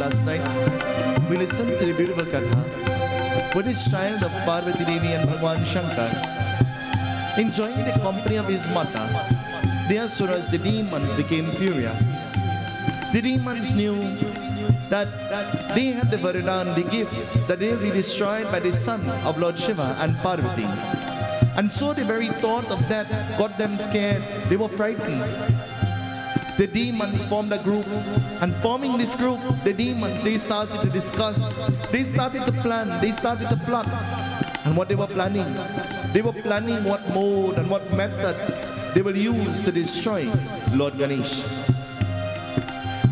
last night, we listened to the beautiful Katha with this child of Parvati Devi and Bhagwan Shankar, enjoying the company of his mother. The asuras, the demons, became furious. The demons knew that they had the Varadan, the gift, that they will be destroyed by the son of Lord Shiva and Parvati. And so the very thought of that got them scared. They were frightened. The demons formed a group, and forming this group, the demons, they started to discuss, they started to plan, they started to plot. And what they were planning what mode and what method they will use to destroy Lord Ganesh.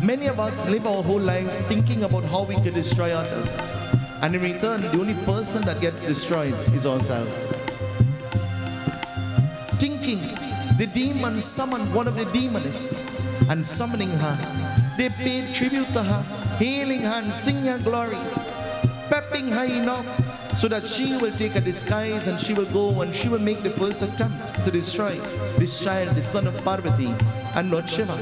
Many of us live our whole lives thinking about how we can destroy others. And in return, the only person that gets destroyed is ourselves. Thinking, the demons summoned one of the demonists, and summoning her, they paid tribute to her, hailing her and singing her glories, pepping her enough so that she will take a disguise and she will go and she will make the first attempt to destroy this child, the son of Parvati and Lord Shiva.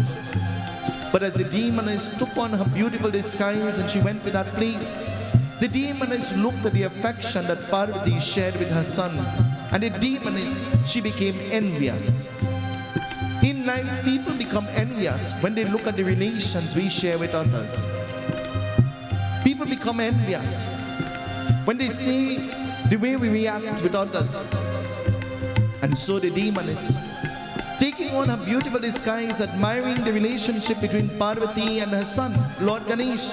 But as the demoness took on her beautiful disguise and she went to that place, the demoness looked at the affection that Parvati shared with her son, and the demoness, she became envious. In life, people become envious when they look at the relations we share with others. People become envious when they see the way we react with others. And so the demoness, taking on her beautiful disguise, admiring the relationship between Parvati and her son, Lord Ganesh,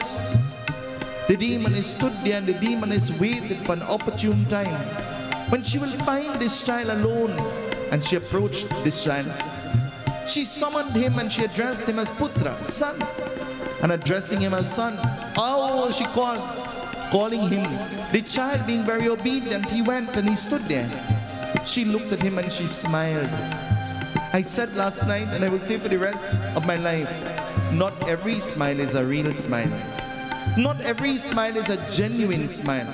the demoness stood there and the demoness waited for an opportune time when she will find this child alone. And she approached this child. She summoned him and she addressed him as Putra, son. And addressing him as son, oh, she called, calling him. The child being very obedient, he went and he stood there. She looked at him and she smiled. I said last night, and I will say for the rest of my life, not every smile is a real smile. Not every smile is a genuine smile.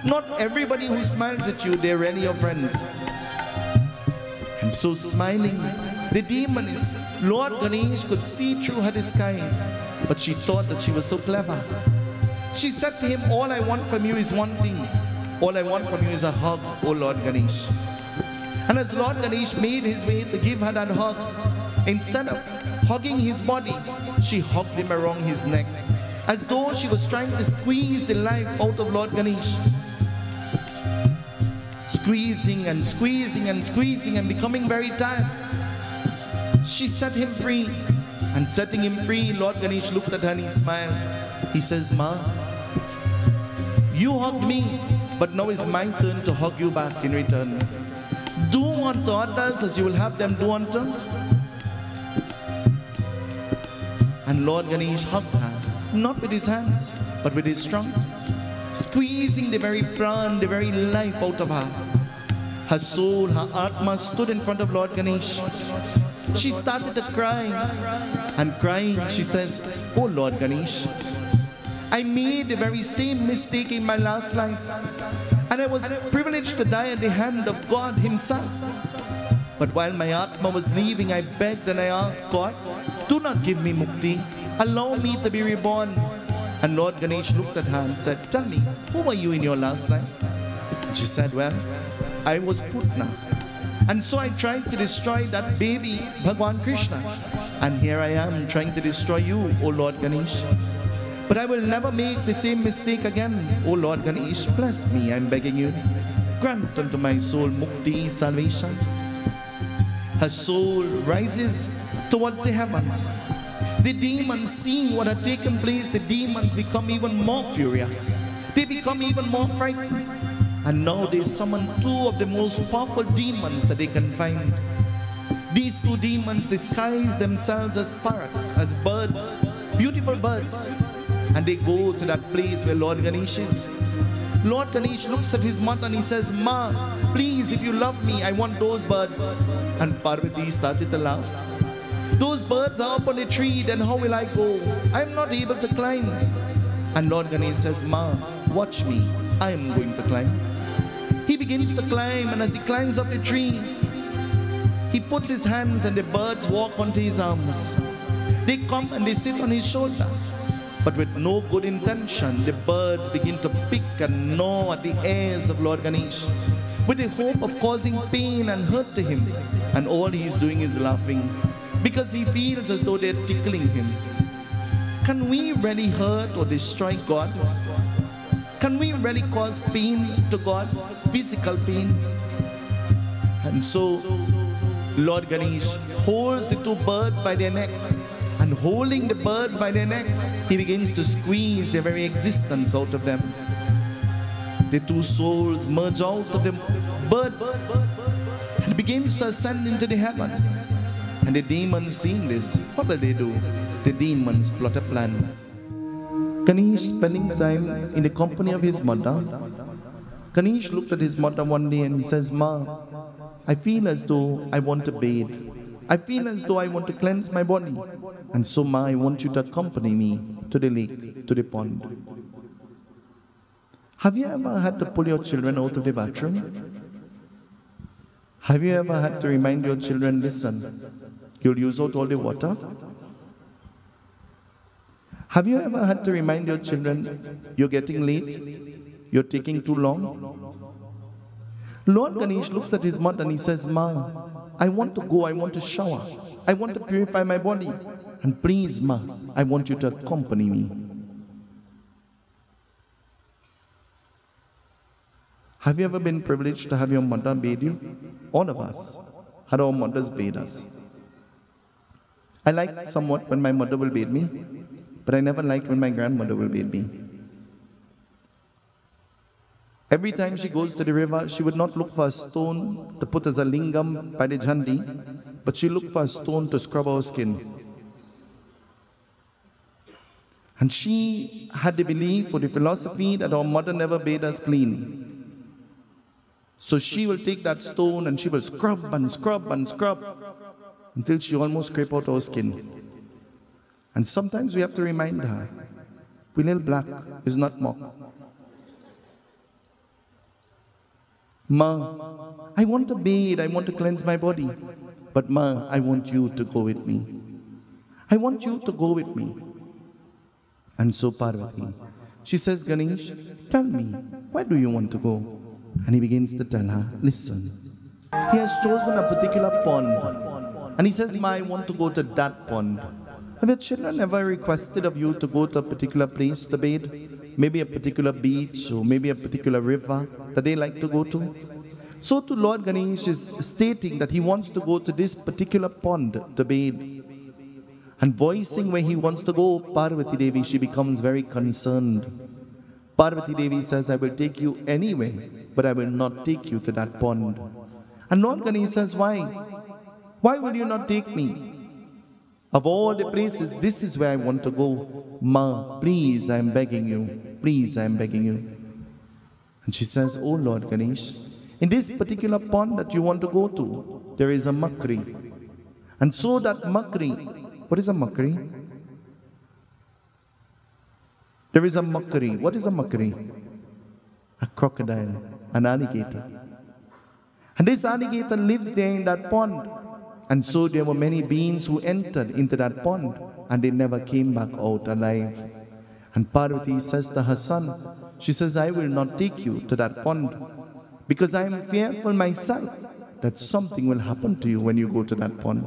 Not everybody who smiles at you, they're really your friend. And so smiling, the demoness, Lord Ganesh, could see through her disguise, but she thought that she was so clever. She said to him, all I want from you is one thing. All I want from you is a hug, O Lord Ganesh. And as Lord Ganesh made his way to give her that hug, instead of hugging his body, she hugged him around his neck, as though she was trying to squeeze the life out of Lord Ganesh. Squeezing and squeezing and squeezing and becoming very tired. She set him free, and setting him free, Lord Ganesh looked at her and he smiled. He says, Ma, you hugged me, but now it's my turn to hug you back in return. Do unto others as you will have them do unto. And Lord Ganesh hugged her, not with his hands, but with his trunk, squeezing the very pran, the very life out of her. Her soul, her Atma stood in front of Lord Ganesh. She started to cry, and crying, she says, oh Lord Ganesh, I made the very same mistake in my last life, and I was privileged to die at the hand of God himself. But while my Atma was leaving, I begged and I asked God, do not give me mukti, allow me to be reborn. And Lord Ganesh looked at her and said, tell me, who were you in your last life? And she said, well, I was Putna. And so I tried to destroy that baby, Bhagwan Krishna. And here I am trying to destroy you, O Lord Ganesh. But I will never make the same mistake again, O Lord Ganesh. Bless me, I'm begging you. Grant unto my soul mukti, salvation. Her soul rises towards the heavens. The demons, seeing what had taken place, the demons become even more furious. They become even more frightened. And now they summon two of the most powerful demons that they can find. These two demons disguise themselves as parrots, as birds, beautiful birds. And they go to that place where Lord Ganesh is. Lord Ganesh looks at his mother and he says, Ma, please, if you love me, I want those birds. And Parvati started to laugh. Those birds are up on a tree, then how will I go? I'm not able to climb. And Lord Ganesh says, Ma, watch me, I am going to climb. He begins to climb, and as he climbs up the tree, he puts his hands and the birds walk onto his arms. They come and they sit on his shoulder. But with no good intention, the birds begin to pick and gnaw at the ears of Lord Ganesh, with the hope of causing pain and hurt to him. And all he is doing is laughing, because he feels as though they're tickling him. Can we really hurt or destroy God? Can we really cause pain to God? Physical pain? And so, Lord Ganesh holds the two birds by their neck, and holding the birds by their neck, he begins to squeeze their very existence out of them. The two souls merge out of the bird and begins to ascend into the heavens. And the demons, seeing this, what will they do? The demons plot a plan. Ganesh spending time in the company of his mother. Ganesh looked at his mother one day and he says, "Ma, I feel as though I want to bathe. I feel as though I want to cleanse my body. And so, Ma, I want you to accompany me to the lake, to the pond." Have you ever had to pull your children out of the bathroom? Have you ever had to remind your children, listen, you'll use out all the water? Have you ever had to remind your children, you're getting late, you're taking too long? Lord Ganesh looks at his mother and he says, "Ma, I want to go, I want to shower, I want to purify my body. And please, Ma, I want you to accompany me." Have you ever been privileged to have your mother bathe you? All of us had our mothers bathe us. I liked somewhat when my mother will bathe me, but I never liked when my grandmother will bathe me. Every time she goes to the river, she would not look for a stone to put as a lingam by the jandi, but she looked for a stone to scrub our skin. And she had the belief or the philosophy that our mother never bathed us clean. So she will take that stone and she will scrub and scrub and scrub until she almost scrape out our skin. And sometimes we have to remind her, Pilil black is not mock. Ma, I want to bathe, I want to cleanse my body. But Ma, I want you to go with me. I want you to go with me. And so Parvati, she says, "Ganesh, tell me, where do you want to go?" And he begins to tell her, listen, he has chosen a particular pond. And he says, "Ma, I want to go to that pond." Have your children ever requested of you to go to a particular place to bathe? Maybe a particular beach or maybe a particular river that they like to go to? So to Lord Ganesh is stating that he wants to go to this particular pond to bathe. And voicing where he wants to go, Parvati Devi, she becomes very concerned. Parvati Devi says, "I will take you anyway, but I will not take you to that pond." And Lord Ganesh says, "Why? Why will you not take me? Of all the places, this is where I want to go. Ma, please, I am begging you. Please, I am begging you." And she says, "Oh Lord Ganesh, in this particular pond that you want to go to, there is a makri. And so that makri," what is a makri? There is a makri. What is a makri? A crocodile, an alligator. And this alligator lives there in that pond. And so there were many beings who entered into that pond and they never came back out alive. And Parvati says to her son, she says, "I will not take you to that pond because I am fearful myself that something will happen to you when you go to that pond."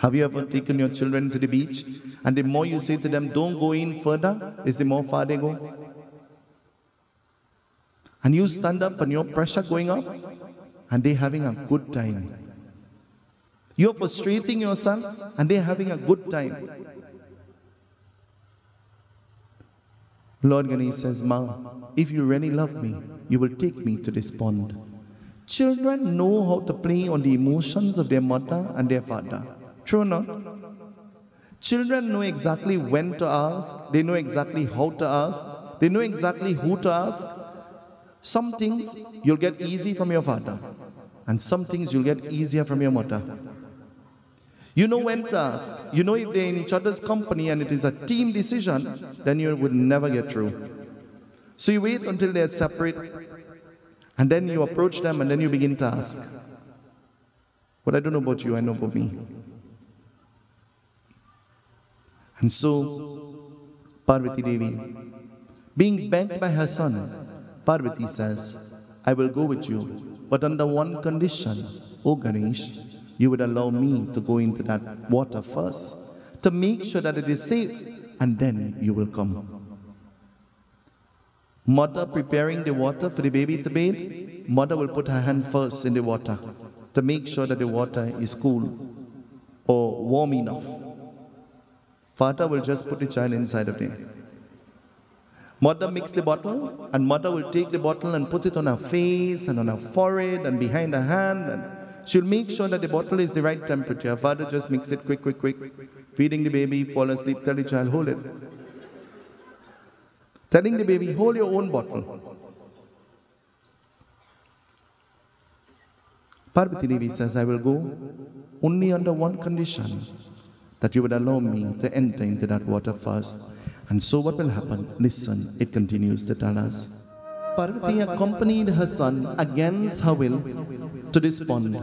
Have you ever taken your children to the beach and the more you say to them, "Don't go in further," is the more far they go? And you stand up and your pressure going up and they're having a good time. You're frustrating yourself and they're having a good time. Lord Ganesh says, "Ma, if you really love me, you will take me to this pond." Children know how to play on the emotions of their mother and their father. True or not? Children know exactly when to ask. They know exactly how to ask. They know exactly who to ask. Some things you'll get easy from your father, and some things you'll get easier from your mother. You know when to ask. You know if they're in each other's company and it is a team decision, then you would never get through. So you wait until they're separate, and then you approach them and then you begin to ask. But I don't know about you, I know about me. And so, Parvati Devi, being begged by her son, Parvati says, I will go with you, but under one condition, O Ganesh, you would allow me to go into that water first, to make sure that it is safe, and then you will come. Mother preparing the water for the baby to bathe, mother will put her hand first in the water to make sure that the water is cool or warm enough. Father will just put the child inside of there. Mother mix the bottle, and mother will take the bottle and put it on her face and on her forehead and behind her hand, and she'll make sure that the bottle is the right temperature. Father just mix it quick, feeding the baby, fall asleep, tell the child, hold it. Telling the baby, hold your own bottle. Parvati Devi says, I will go only under one condition, that you would allow me to enter into that water first. And so what will happen? Listen, it continues to tell us. Parvati accompanied her son against her will to this pond.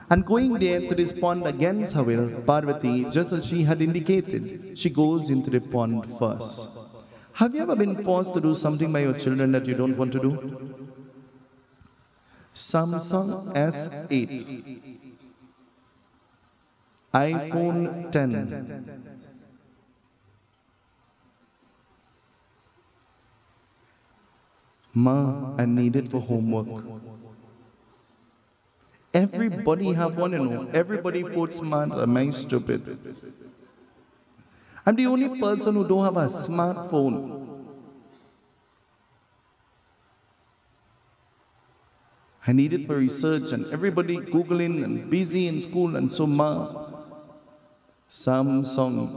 And going there to this pond against her will, Parvati, just as she had indicated, she goes into the pond first. Have you ever been forced to do something by your children that you don't want to do? Samsung S8, iPhone 10, Ma, I need it for homework. Everybody have one, you know. Everybody puts smart. Am I stupid? I'm the only person who don't have a smartphone. I need it for research, and everybody Googling and busy in school, and so Ma, Samsung.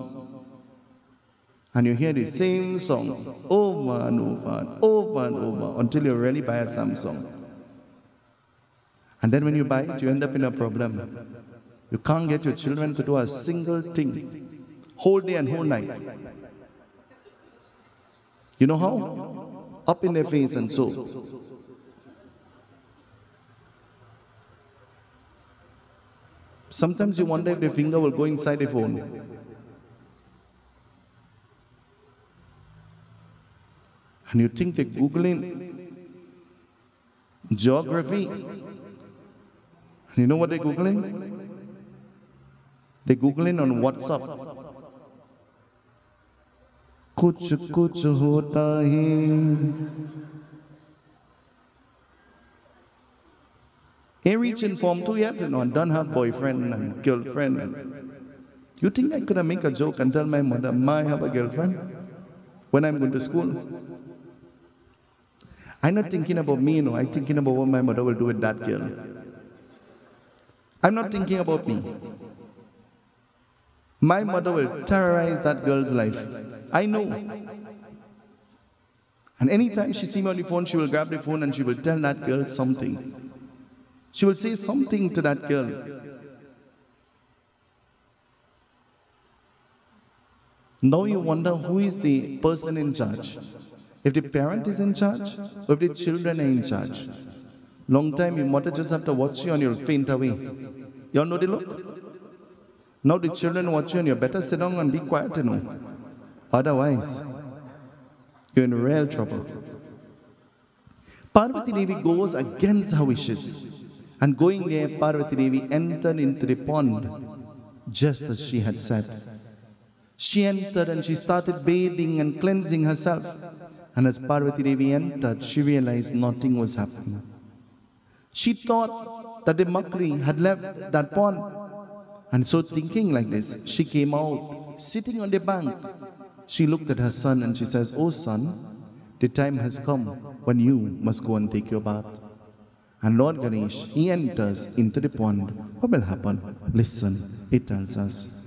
And you hear the same song over and over and over and over until you really buy a Samsung. And then when you buy it, you end up in a problem. You can't get your children to do a single thing, whole day and whole night. You know how? Up in their face and so. Sometimes you wonder if the finger will go inside the phone. And you think they're Googling geography. And you know what they're Googling? They're Googling on WhatsApp. Kuch kuch hota hai. Ain't reaching form 2 yet, you know, and don't have boyfriend and girlfriend. You think I could make a joke and tell my mother, Ma, I have a girlfriend when I'm going to school? I'm not thinking about me, you know, I'm thinking about what my mother will do with that girl. I'm not thinking about me. My mother will terrorize that girl's life. I know. And anytime she sees me on the phone, she will grab the phone and she will tell that girl something. She will say something to that girl. Now you wonder who is the person in charge. If the parent is in charge, or if the children are in charge. Long time, your mother just have to watch you and you'll faint away. You all know the look? Now the children watch you and you better sit down and be quiet, you know. Otherwise, you're in real trouble. Parvati Devi goes against her wishes. And going there, Parvati Devi entered into the pond, just as she had said. She entered and she started bathing and cleansing herself. And as Parvati Devi entered, she realized nothing was happening. She thought that the Makri had left that pond. And so thinking like this, she came out, sitting on the bank. She looked at her son and she says, "Oh son, the time has come when you must go and take your bath." And Lord Ganesh, he enters into the pond. What will happen? Listen, it tells us.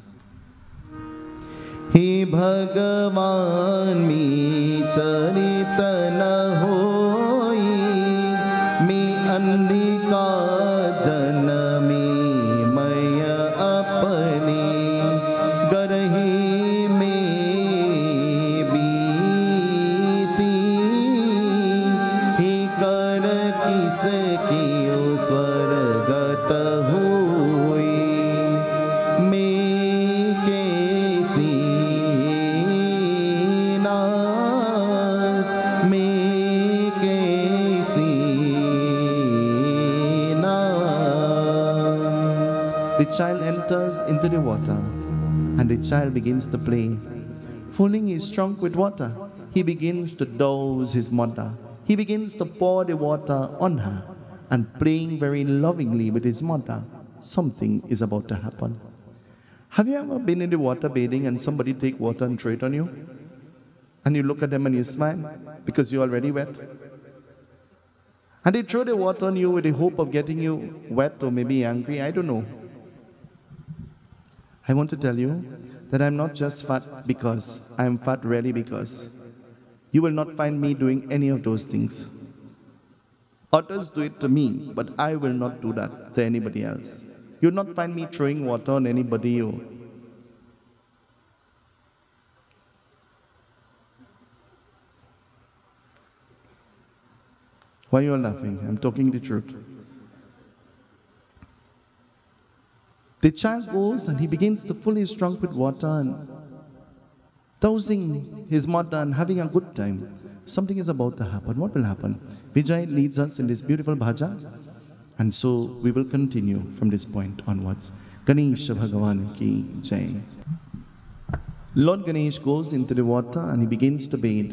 He Bhagavan mi charita na hoi, mi andika janami maya apani, garhi me beeti, he kar kis kiyo swargat hui, me kesi the child enters into the water and the child begins to play. Filling his trunk with water, he begins to douse his mother. He begins to pour the water on her and playing very lovingly with his mother. Something is about to happen. Have you ever been in the water bathing and somebody take water and throw it on you? And you look at them and you smile because you're already wet? And they throw the water on you with the hope of getting you wet or maybe angry, I don't know. I want to tell you that I'm not just fat because, I am fat really because. You will not find me doing any of those things. Others do it to me, but I will not do that to anybody else. You'll not find me throwing water on anybody. Why are you all laughing? I'm talking the truth. The child goes and he begins to fill his trunk with water and dousing his mother and having a good time. Something is about to happen. What will happen? Vijay leads us in this beautiful bhaja. And so we will continue from this point onwards. Ganesha Bhagavan ki jai. Lord Ganesh goes into the water and he begins to bathe.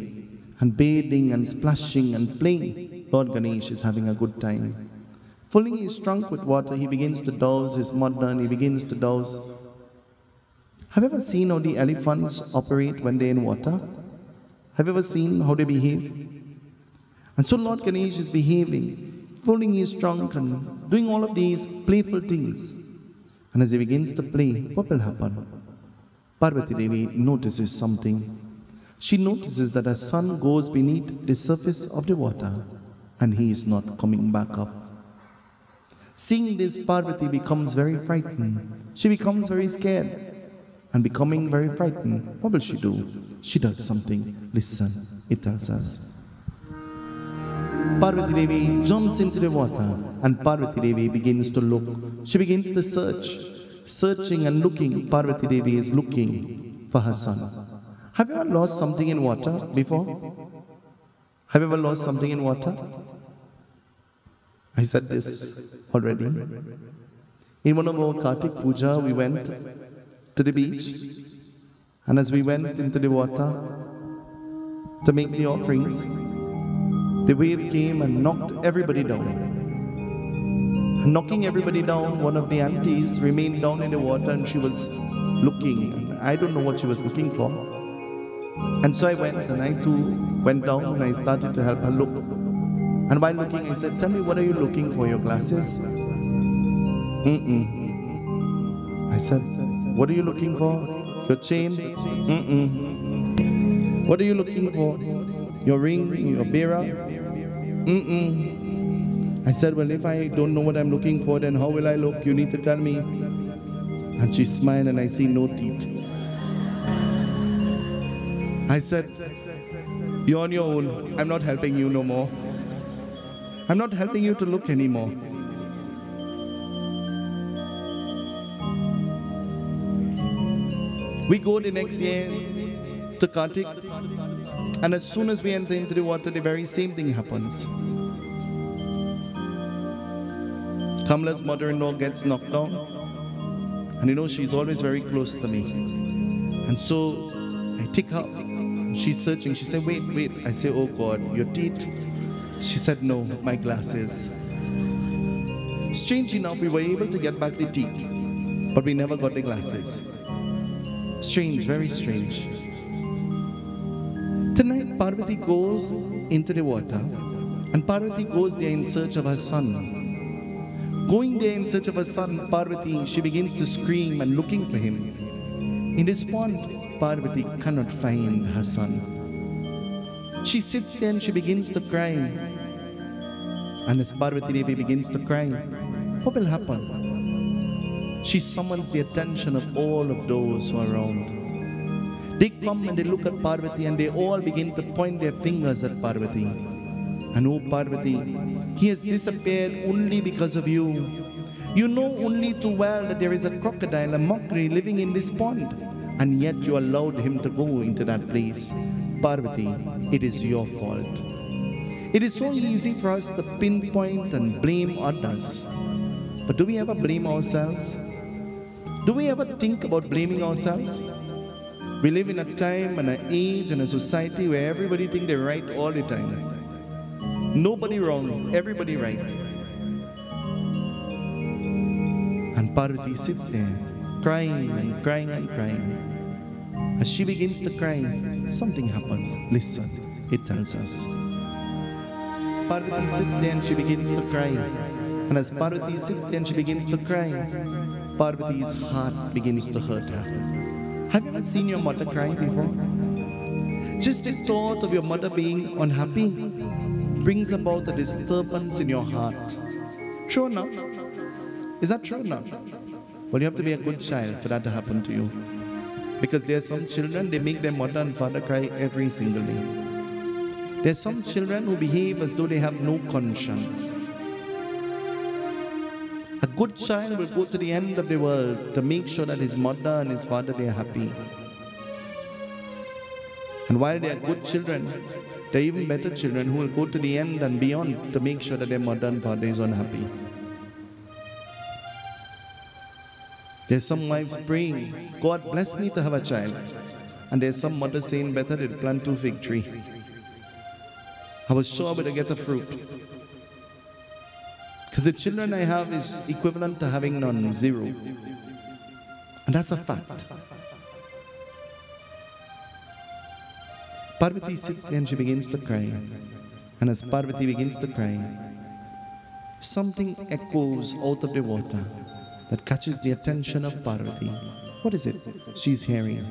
And bathing and splashing and playing, Lord Ganesh is having a good time. Filling his trunk with water, he begins to douse his mother and he begins to douse. Have you ever seen how the elephants operate when they're in water? Have you ever seen how they behave? And so Lord Ganesh is behaving, filling his trunk and doing all of these playful things. And as he begins to play, what will happen? Parvati Devi notices something. She notices that her son goes beneath the surface of the water and he is not coming back up. Seeing this, Parvati becomes very frightened. She becomes very scared. And becoming very frightened, what will she do? She does something. Listen, it tells us. Parvati Devi jumps into the water and Parvati Devi begins to look. She begins to search. Searching and looking, Parvati Devi is looking for her son. Have you ever lost something in water before? Have you ever lost something in water? I said this already. In one of our Kartik Puja, we went to the beach. And as we went into the water to make the offerings, the wave came and knocked everybody down. And knocking everybody down, one of the aunties remained down in the water and she was looking. I don't know what she was looking for. And so I went and I too went down and I started to help her look. And while looking, I said, tell me, what are you looking for? Your glasses? I said, what are you looking for? Your chain? What are you looking for? Your ring? Your bera? I said, well, if I don't know what I'm looking for, then how will I look? You need to tell me. And she smiled and I see no teeth. I said, you're on your own. I'm not helping you no more. I'm not helping you to look anymore. We go the next year to Kartik, and as soon as we enter into the water, the very same thing happens. Kamla's mother-in-law gets knocked down, and you know she's always very close to me. And so I take her up. She's searching. She said, wait. I say, oh God, your teeth? She said, no, my glasses. Strange enough, we were able to get back the teeth, but we never got the glasses. Strange, very strange. Tonight, Parvati goes into the water, and Parvati goes there in search of her son. Going there in search of her son, Parvati, she begins to scream and looking for him. In this pond, Parvati cannot find her son. She sits there and she begins to cry. And as Parvati Devi begins to cry, what will happen? She summons the attention of all of those who are around. They come and they look at Parvati and they all begin to point their fingers at Parvati. And oh Parvati, he has disappeared only because of you. You know only too well that there is a crocodile, a mockery living in this pond. And yet you allowed him to go into that place. Parvati, it is your fault. It is so easy for us to pinpoint and blame others. But do we ever blame ourselves? Do we ever think about blaming ourselves? We live in a time and an age and a society where everybody thinks they're right all the time. Nobody wrong, everybody right. And Parvati sits there, crying and crying and crying. As she begins to cry, something happens. Listen, it tells us. Parvati sits there and she begins to cry. And as Parvati sits there and she begins to cry, Parvati's heart begins to hurt her. Have you ever seen your mother cry before? Just the thought of your mother being unhappy brings about a disturbance in your heart. True enough? Is that true enough? Well, you have to be a good child for that to happen to you. Because there are some children, they make their mother and father cry every single day. There are some children who behave as though they have no conscience. A good child will go to the end of the world to make sure that his mother and his father, they are happy. And while they are good children, there are even better children who will go to the end and beyond to make sure that their mother and father is unhappy. There's some wives praying, God bless me to have a child. And there's some mothers saying, better to plant 2 fig trees. I was sure I would get a fruit. Because the children I have is equivalent to having none, 0. And that's a fact. Parvati sits there and she begins to cry. And as Parvati begins to cry, something echoes out of the water that catches the attention of Parvati. What is it she's hearing?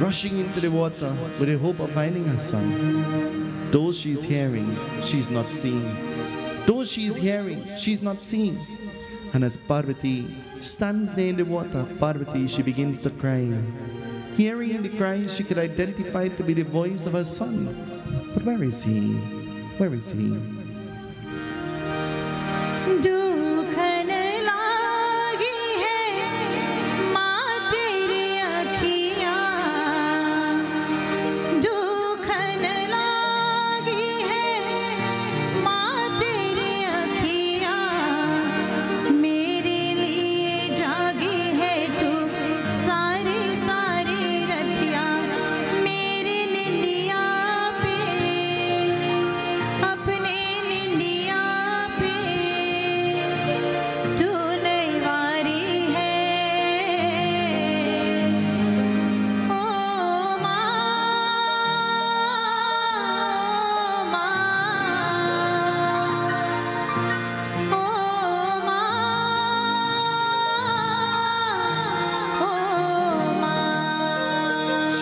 Rushing into the water with the hope of finding her son. Those she's hearing, she's not seeing. Those she's hearing, she's not seeing. And as Parvati stands there in the water, Parvati, she begins to cry. Hearing the cries, she could identify it to be the voice of her son. But where is he? Where is he?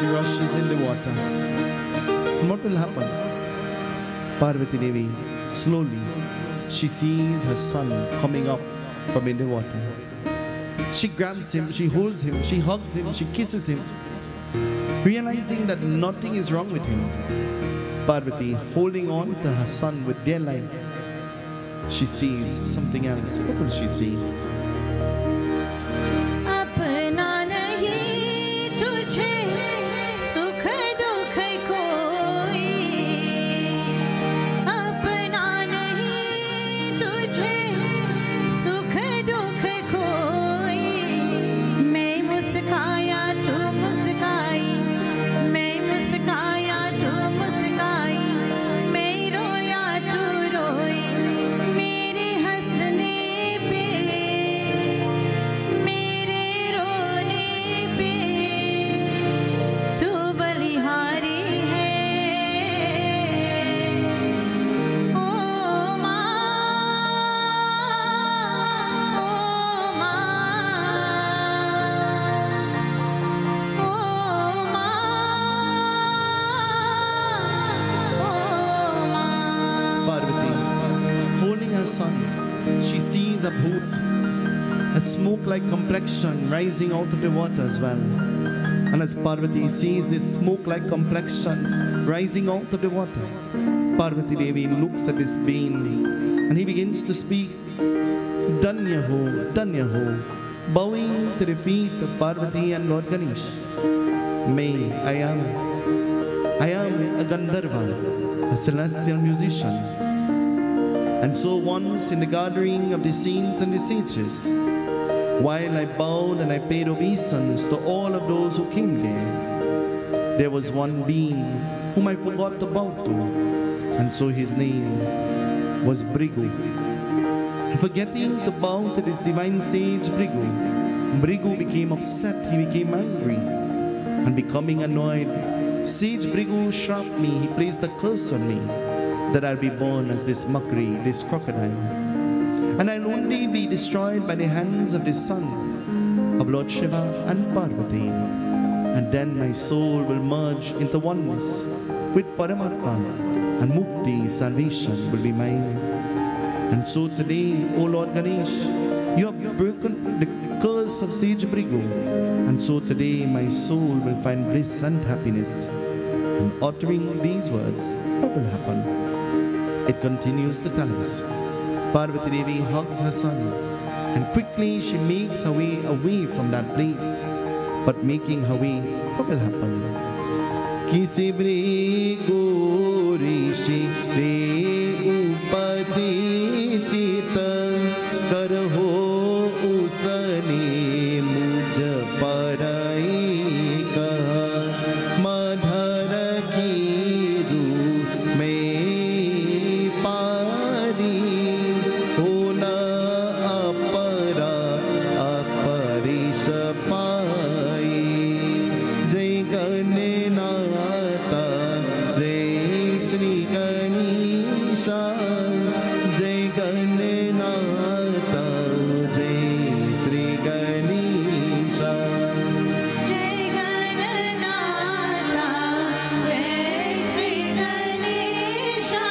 Rushes in the water. And what will happen? Parvati Devi, slowly, she sees her son coming up from in the water. She grabs him, she holds him, she hugs him, she kisses him, realizing that nothing is wrong with him. Parvati, holding on to her son with their life, she sees something else. What will she see? She sees a bhoot, a smoke-like complexion rising out of the water as well. And as Parvati sees this smoke-like complexion rising out of the water, Parvati Devi looks at this being and he begins to speak, Danya ho, bowing to the feet of Parvati and Lord Ganesh. May I am a Gandharva, a celestial musician. And so once in the gathering of the saints and the sages, While I bowed and I paid obeisance to all of those who came there was one being whom I forgot to bow to, and so his name was Brigu. And forgetting to bow to this divine sage Brigu became upset, he became angry, and becoming annoyed, Sage Brigu shrapped me, he placed a curse on me, that I'll be born as this Makri, this crocodile. And I'll only be destroyed by the hands of the sons of Lord Shiva and Parvati. And then my soul will merge into oneness with Paramatma, and Mukti, salvation, will be mine. And so today, O Lord Ganesh, you have broken the curse of Sage Brigu. And so today my soul will find bliss and happiness. And uttering these words, what will happen? It continues to tell us. Parvati Devi hugs her son, and quickly she makes her way away from that place. But making her way, what will happen? Kisi Brigu rishi re upati chita karho usani muj parai kaha madhara ki ru mein pari hona apara aparish pai jai ganenata jai Shri Ganesha jai ganenata jai Shri Ganesha Jai Gananatha, Jai Shri Ganesha,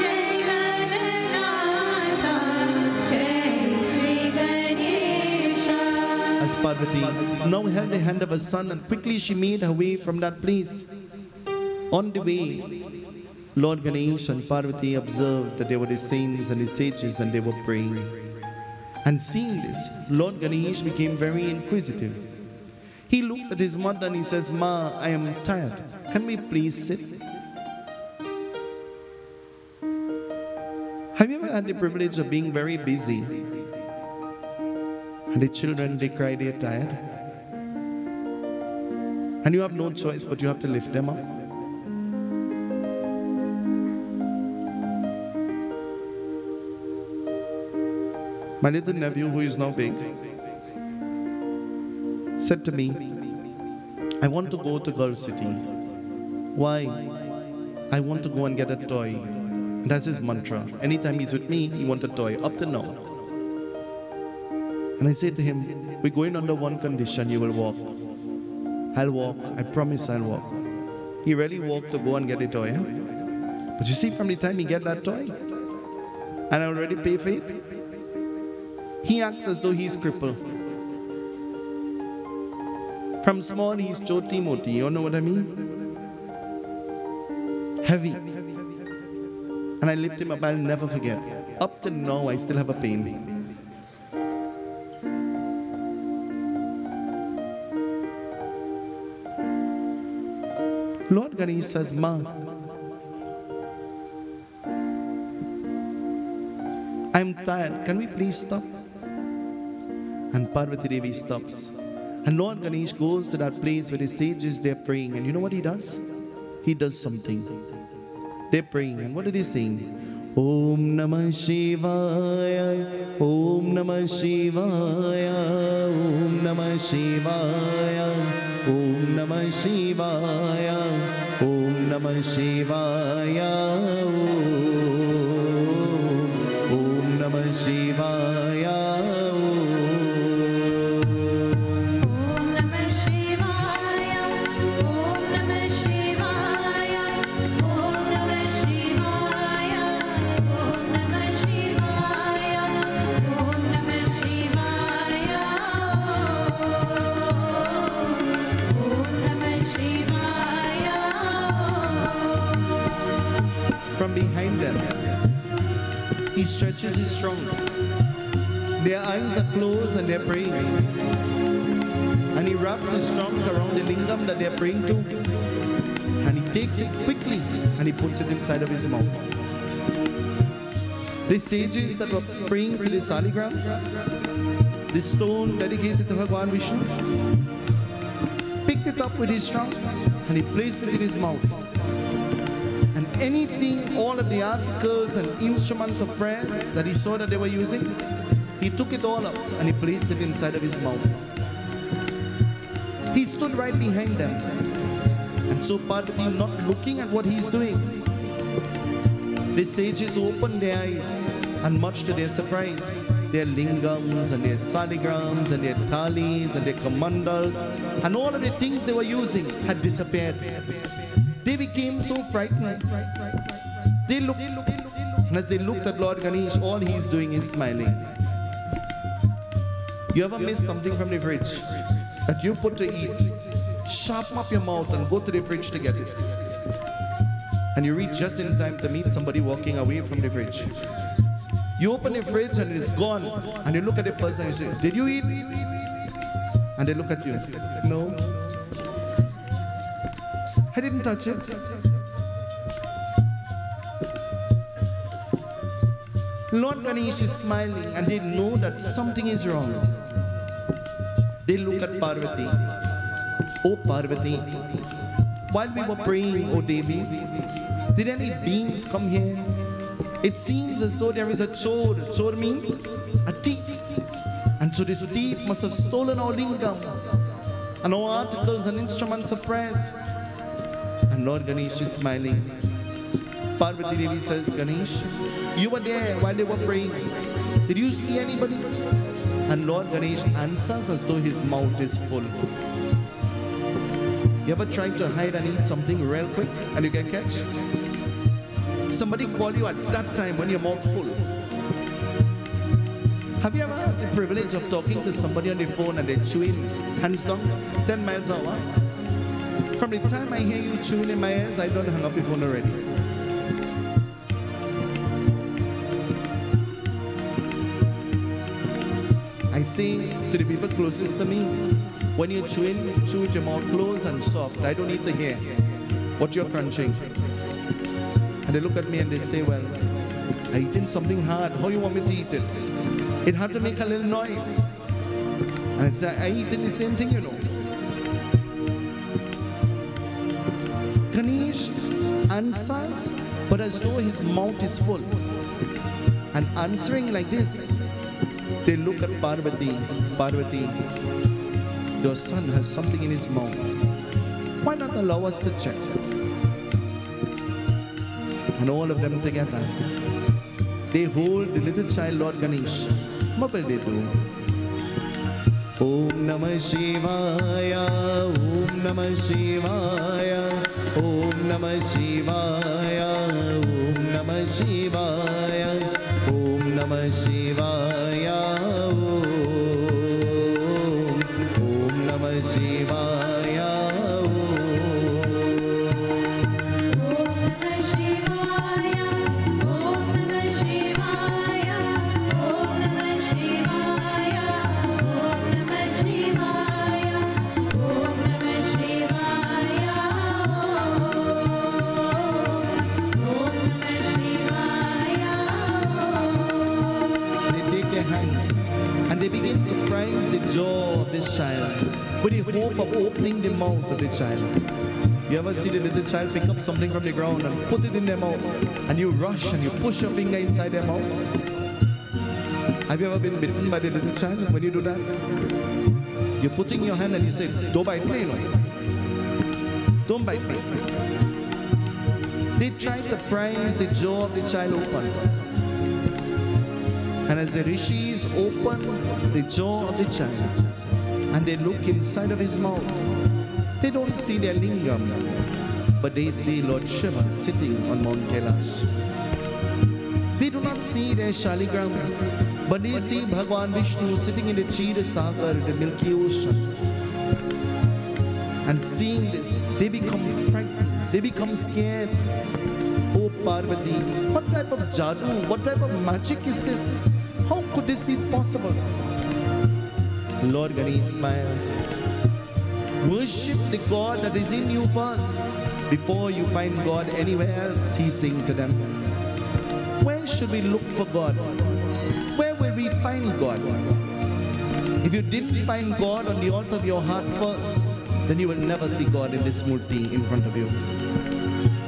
Jai Gananatha, Jai Shri Ganesha. As Parvati now held the hand of her son, and quickly she made her way from that place. On the way, Lord Ganesh and Parvati observed that there were the saints and the sages and they were praying. And seeing this, Lord Ganesh became very inquisitive. He looked at his mother and he says, Ma, I am tired. Can we please sit? Have you ever had the privilege of being very busy? And the children, they cry, they're tired. And you have no choice, but you have to lift them up. My little nephew, who is now big, said to me, I want to go to Girl City. Why? I want to go and get a toy. And that's his mantra. Anytime he's with me, he wants a toy, up to now. And I said to him, we're going under one condition, you will walk. I'll walk, I promise I'll walk. He really walked to go and get a toy. Huh? But you see, from the time he get that toy, and I already pay for it, he acts as though he's crippled. From small, he's choti moti, you know what I mean? Heavy. And I lift him up, I'll never forget. Up to now, I still have a pain. Lord Ganesh says, Ma, I'm tired, can we please stop? And Parvati Devi stops. And Lord Ganesh goes to that place where the sages, they're praying. And you know what he does? He does something. They're praying. And what are they saying? Om Namah Shivaya, Om Namah Shivaya, Om Namah Shivaya, Om Namah Shivaya, Om Namah Shivaya, Om Namah Shivaya. From behind them, he stretches his trunk. Their eyes are closed and they're praying. And he wraps his trunk around the lingam that they're praying to. And he takes it quickly and he puts it inside of his mouth. The sages that were praying to the saligram, the stone dedicated to Bhagwan Vishnu, picked it up with his trunk and he placed it in his mouth. And anything, all of the articles and instruments of prayers that he saw that they were using, he took it all up and he placed it inside of his mouth. He stood right behind them. And so Parvati, not looking at what he's doing, the sages opened their eyes, and much to their surprise, their lingams and their saligrams and their thalis and their kamandals and all of the things they were using had disappeared. They became so frightened. They looked, and as they looked at Lord Ganesh, all he's doing is smiling. You ever miss something from the fridge that you put to eat? Sharpen up your mouth and go to the fridge to get it. And you reach just in time to meet somebody walking away from the fridge. You open the fridge and it's gone. And you look at the person and you say, did you eat? And they look at you. No. I didn't touch it. Lord Ganesh is smiling and they know that something is wrong. They look at Parvati. Oh Parvati, while we were praying, oh Devi, did any beings come here? It seems as though there is a chor. Chor means a thief. And so this thief must have stolen our lingam and our articles and instruments of prayers. And Lord Ganesh is smiling. Parvati Devi says, Ganesh, you were there while they were praying. Did you see anybody? And Lord Ganesh answers as though his mouth is full. You ever tried to hide and eat something real quick and you get catch? Somebody call you at that time when your mouth full. Have you ever had the privilege of talking to somebody on the phone and they're chewing hands down 10 miles an hour? From the time I hear you chewing in my ears, I don't hang up the phone already. I say to the people closest to me, when you're chewing, chew with your mouth closed and soft. I don't need to hear what you're crunching. And they look at me and they say, well, I'm eating something hard. How you want me to eat it? It had to make a little noise. And I say, I'm eating the same thing, you know. Ganesh answers, but as though his mouth is full. And answering like this, they look at Parvati. Parvati, your son has something in his mouth. Why not allow us to check? And all of them together, they hold the little child, Lord Ganesh. What will they do? Om Namah Shivaya, Om Namah Shivaya, Om Namah Shivaya, Om Namah Shivaya, Om Namah Shivaya, Om Namah Shivaya. They begin to praise the jaw of this child with the hope of opening the mouth of the child. You ever see the little child pick up something from the ground and put it in their mouth, and you rush and you push your finger inside their mouth? Have you ever been bitten by the little child when you do that? You're putting your hand and you say, don't bite me, no. Don't bite me. They try to prise the jaw of the child open. And as the rishis open the jaw of the child and they look inside of his mouth, they don't see their lingam, but they see Lord Shiva sitting on Mount Kailash. They do not see their shaligram, but they see Bhagwan Vishnu sitting in the Chira Sagar, the Milky Ocean. And seeing this, they become frightened, they become scared. Oh Parvati, what type of jadoo, what type of magic is this? How could this be possible? Lord Ganesh smiles. Worship the God that is in you first before you find God anywhere else, he's saying to them. Where should we look for God? Where will we find God? If you didn't find God on the altar of your heart first, then you will never see God in this murti in front of you.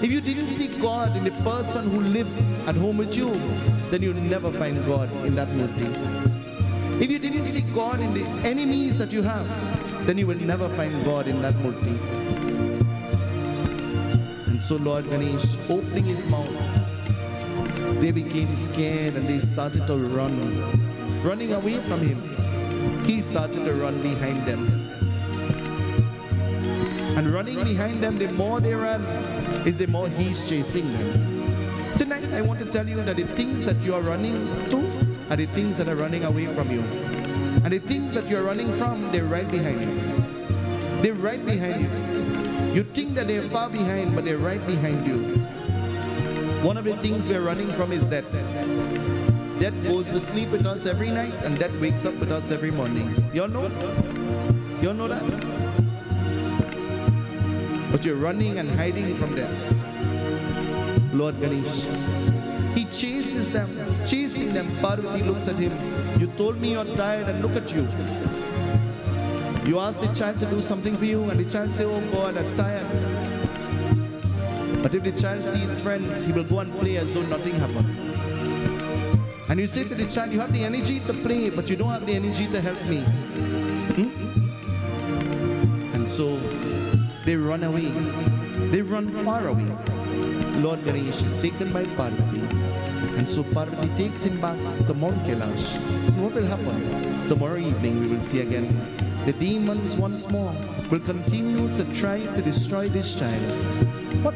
If you didn't see God in the person who lived at home with you, then you'll never find God in that murti. If you didn't see God in the enemies that you have, then you will never find God in that murti. And so Lord Ganesh, opening his mouth, they became scared and they started to run, running away from him. He started to run behind them. And running behind them, the more they run, is the more he's chasing them. Tonight, I want to tell you that the things that you are running to are the things that are running away from you. And the things that you're running from, they're right behind you. They're right behind you. You think that they're far behind, but they're right behind you. One of the things we're running from is death. Death goes to sleep with us every night, and death wakes up with us every morning. You all know? You all know that? But you're running and hiding from them. Lord Ganesh, he chases them, chasing them. Parvati looks at him. You told me you're tired, and look at you. You ask the child to do something for you, and the child says, oh God, I'm tired. But if the child sees his friends, he will go and play as though nothing happened. And you say to the child, you have the energy to play, but you don't have the energy to help me. And so they run away. They run far away. Lord Ganesh is taken by Parvati. And so Parvati takes him back to Mount Kailash. And what will happen? Tomorrow evening we will see again. The demons once more will continue to try to destroy this child. What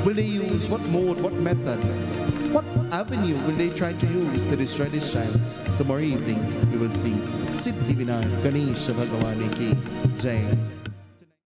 will they use? What mode? What method? What avenue will they try to use to destroy this child? Tomorrow evening we will see. Siddhi Vinayak Ganesha Bhagavane Ki Jai.